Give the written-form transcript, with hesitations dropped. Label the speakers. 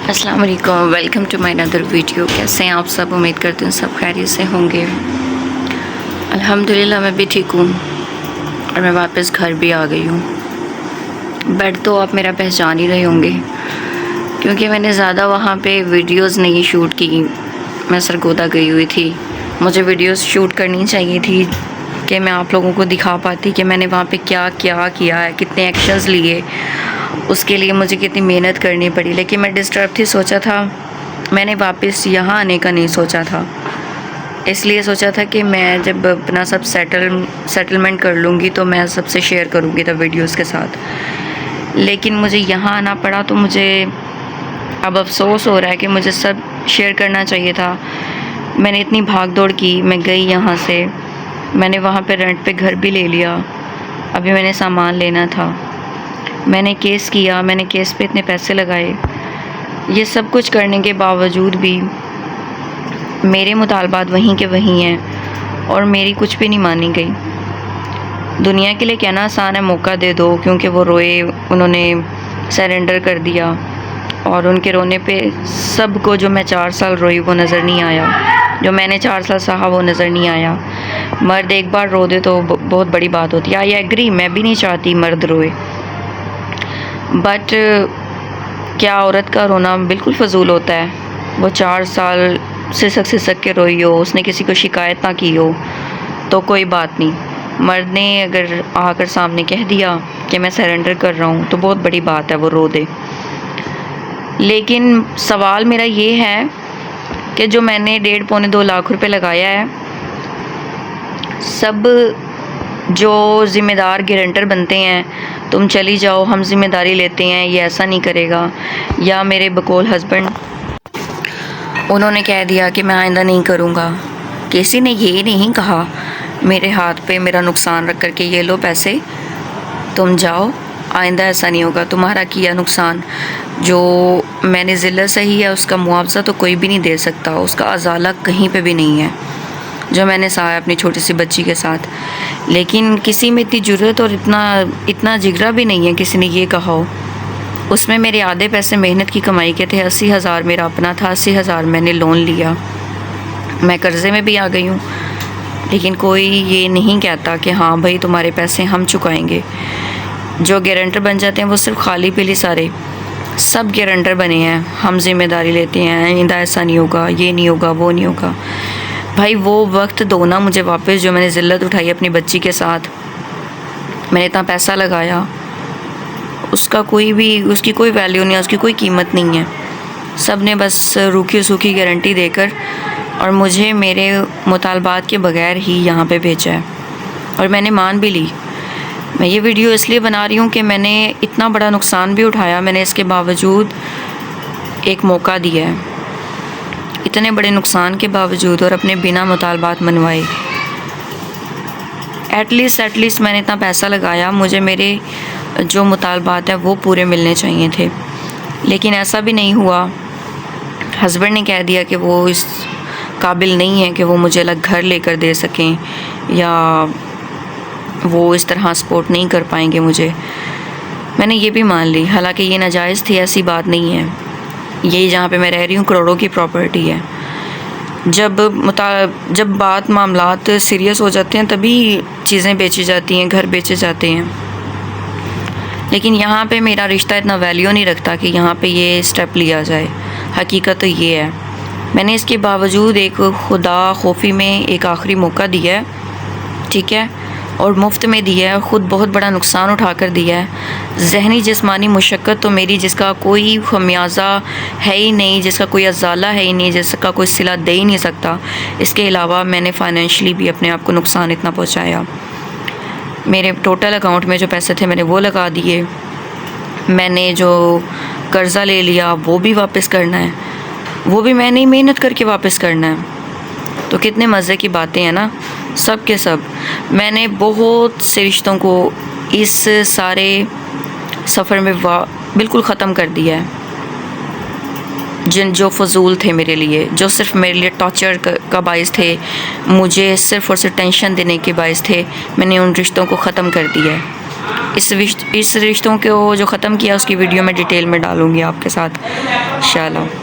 Speaker 1: अस्सलाम वालेकुम, welcome to my another video. कैसे हैं आप सब? उम्मीद करती हूँ सब खैरियत से होंगे। अल्हम्दुलिल्लाह मैं भी ठीक हूँ और मैं वापस घर भी आ गई हूँ। बट तो आप मेरा पहचान ही रहे होंगे क्योंकि मैंने ज़्यादा वहाँ पे वीडियोस नहीं शूट की। मैं सरगोदा गई हुई थी, मुझे वीडियोस शूट करनी चाहिए थी कि मैं आप लोगों को दिखा पाती कि मैंने वहाँ पे क्या क्या किया है, कितने एक्शंस लिए, उसके लिए मुझे कितनी मेहनत करनी पड़ी। लेकिन मैं डिस्टर्ब थी, सोचा था मैंने वापस यहाँ आने का नहीं सोचा था। इसलिए सोचा था कि मैं जब अपना सब सेटलमेंट कर लूँगी तो मैं सबसे शेयर करूँगी तब वीडियोस के साथ। लेकिन मुझे यहाँ आना पड़ा तो मुझे अब अफसोस हो रहा है कि मुझे सब शेयर करना चाहिए था। मैंने इतनी भाग दौड़ की, मैं गई यहाँ से, मैंने वहाँ पे रेंट पे घर भी ले लिया, अभी मैंने सामान लेना था, मैंने केस किया, मैंने केस पे इतने पैसे लगाए। ये सब कुछ करने के बावजूद भी मेरे मुतालबात वहीं के वहीं हैं और मेरी कुछ भी नहीं मानी गई। दुनिया के लिए कहना आसान है, मौका दे दो, क्योंकि वो रोए, उन्होंने सरेंडर कर दिया और उनके रोने पे सबको जो मैं 4 साल रोई वो नज़र नहीं आया, जो मैंने 4 साल सहा वो नज़र नहीं आया। मर्द एक बार रो दे तो बहुत बड़ी बात होती है। आई एग्री, मैं भी नहीं चाहती मर्द रोए, बट क्या औरत का रोना बिल्कुल फ़जूल होता है। वो 4 साल सिसक के रोई हो, उसने किसी को शिकायत ना की हो तो कोई बात नहीं। मर्द ने अगर आकर सामने कह दिया कि मैं सरेंडर कर रहा हूँ तो बहुत बड़ी बात है, वो रो दे। लेकिन सवाल मेरा ये है कि जो मैंने 1.5-2 लाख रुपए लगाया है, सब जो ज़िम्मेदार गारंटर बनते हैं, तुम चली जाओ हम ज़िम्मेदारी लेते हैं, ये ऐसा नहीं करेगा, या मेरे बकौल हस्बैंड उन्होंने कह दिया कि मैं आइंदा नहीं करूँगा। किसी ने ये नहीं कहा मेरे हाथ पे मेरा नुकसान रख कर के ये लो पैसे, तुम जाओ, आइंदा ऐसा नहीं होगा। तुम्हारा किया नुकसान जो मैंने ज़िल्लत सही है उसका मुआवजा तो कोई भी नहीं दे सकता, उसका अजाला कहीं पे भी नहीं है जो मैंने सहा अपनी छोटी सी बच्ची के साथ। लेकिन किसी में इतनी ज़रूरत और इतना जिगरा भी नहीं है किसी ने ये कहा हो। उसमें मेरे आधे पैसे मेहनत की कमाई के थे, 80,000 मेरा अपना था, 80,000 मैंने लोन लिया, मैं कर्ज़े में भी आ गई हूँ। लेकिन कोई ये नहीं कहता कि हाँ भाई तुम्हारे पैसे हम चुकाएंगे। जो गारंटर बन जाते हैं वो सिर्फ खाली पीली सारे सब गारंटर बने हैं, हम जिम्मेदारी लेते हैं, आइंदा ऐसा नहीं होगा, ये नहीं होगा, वो नहीं होगा। भाई वो वक्त दो ना मुझे वापस, जो मैंने ज़िल्लत उठाई अपनी बच्ची के साथ, मैंने इतना पैसा लगाया, उसकी कोई वैल्यू नहीं है, उसकी कोई कीमत नहीं है। सब ने बस रूखी सूखी गारंटी देकर और मुझे मेरे मुतालबात के बगैर ही यहाँ पे भेजा है और मैंने मान भी ली। मैं ये वीडियो इसलिए बना रही हूँ कि मैंने इतना बड़ा नुकसान भी उठाया, मैंने इसके बावजूद एक मौका दिया है, इतने बड़े नुकसान के बावजूद, और अपने बिना मुतालबात मनवाए। एटलीस्ट मैंने इतना पैसा लगाया, मुझे मेरे जो मुतालबात हैं वो पूरे मिलने चाहिए थे। लेकिन ऐसा भी नहीं हुआ। हस्बैंड ने कह दिया कि वो इस काबिल नहीं है कि वो मुझे अलग घर लेकर दे सकें, या वो इस तरह सपोर्ट नहीं कर पाएंगे मुझे। मैंने ये भी मान ली, हालांकि ये नाजायज़ थी, ऐसी बात नहीं है। यही जहाँ पे मैं रह रही हूँ करोड़ों की प्रॉपर्टी है। जब बात मामलात सीरियस हो जाते हैं तभी चीज़ें बेची जाती हैं, घर बेचे जाते हैं। लेकिन यहाँ पे मेरा रिश्ता इतना वैल्यू नहीं रखता कि यहाँ पे ये स्टेप लिया जाए। हकीकत तो ये है। मैंने इसके बावजूद एक खुदा खौफी में एक आखिरी मौका दिया है, ठीक है, और मुफ्त में दिया है, ख़ुद बहुत बड़ा नुकसान उठा कर दिया है। ज़हनी जिस्मानी मुशक्क़त तो मेरी, जिसका कोई खमियाजा है ही नहीं, जिसका कोई अजाला है ही नहीं, जिसका कोई सिला दे ही नहीं सकता। इसके अलावा मैंने फ़ाइनेंशली भी अपने आप को नुकसान इतना पहुँचाया। मेरे टोटल अकाउंट में जो पैसे थे मैंने वो लगा दिए, मैंने जो कर्ज़ा ले लिया वो भी वापस करना है, वो भी मैंने ही मेहनत करके वापस करना है। तो कितने मज़े की बातें हैं ना, सब के सब। मैंने बहुत से रिश्तों को इस सारे सफ़र में बिल्कुल ख़त्म कर दिया है, जो फ़जूल थे मेरे लिए, जो सिर्फ मेरे लिए टॉर्चर का बाइस थे, मुझे सिर्फ और सिर्फ टेंशन देने के बाइस थे। मैंने उन रिश्तों को ख़त्म कर दिया है। इस रिश्तों को जो ख़त्म किया उसकी वीडियो मैं डिटेल में डालूँगी आपके साथ। माशाल्लाह।